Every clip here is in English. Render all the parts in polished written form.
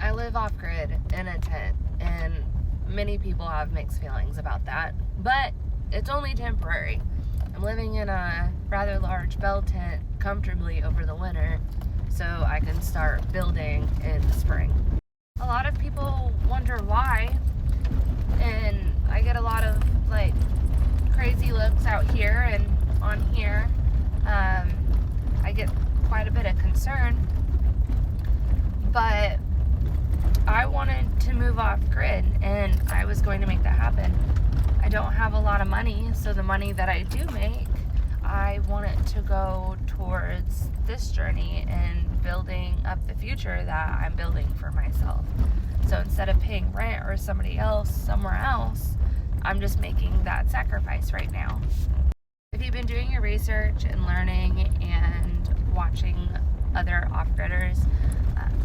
I live off-grid in a tent, and many people have mixed feelings about that, but it's only temporary. I'm living in a rather large bell tent comfortably over the winter, so I can start building in the spring. A lot of people wonder why, and I get a lot of like crazy looks out here and on here. I get quite a bit of concern, but I wanted to move off grid, and I was going to make that happen. I don't have a lot of money, so the money that I do make, I want it to go towards this journey and building up the future that I'm building for myself. So instead of paying rent or somebody else somewhere else, I'm just making that sacrifice right now. If you've been doing your research and learning and watching other off-gridders,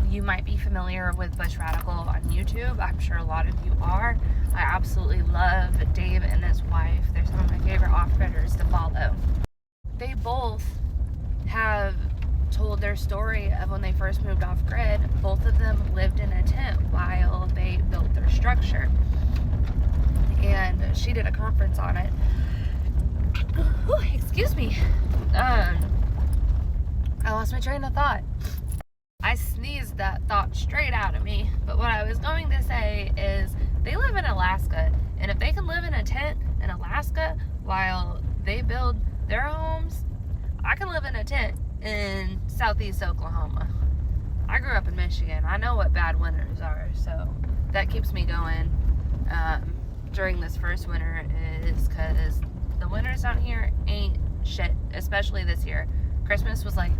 you might be familiar with Bush Radical on YouTube. I'm sure a lot of you are. I absolutely love Dave and his wife. They're some of my favorite off-gridders to follow. They both have told their story of when they first moved off-grid. Both of them lived in a tent while they built their structure. And she did a conference on it. Excuse me. I lost my train of thought. I sneezed that thought straight out of me. But what I was going to say is they live in Alaska, and if they can live in a tent in Alaska while they build their homes, I can live in a tent in southeast Oklahoma. I grew up in Michigan. I know what bad winters are, so that keeps me going during this first winter, is because the winters down here ain't shit, especially this year. Christmas was like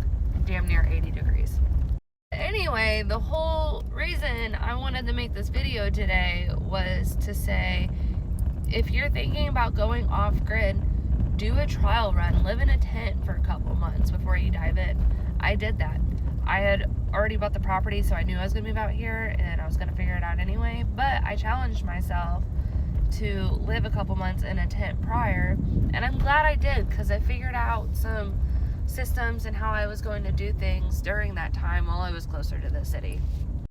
damn near 80 degrees. Anyway, the whole reason I wanted to make this video today was to say, if you're thinking about going off grid, do a trial run, live in a tent for a couple months before you dive in. I did that. I had already bought the property, so I knew I was gonna move out here and I was gonna figure it out anyway, but I challenged myself to live a couple months in a tent prior, and I'm glad I did, because I figured out some systems and how I was going to do things during that time while I was closer to the city.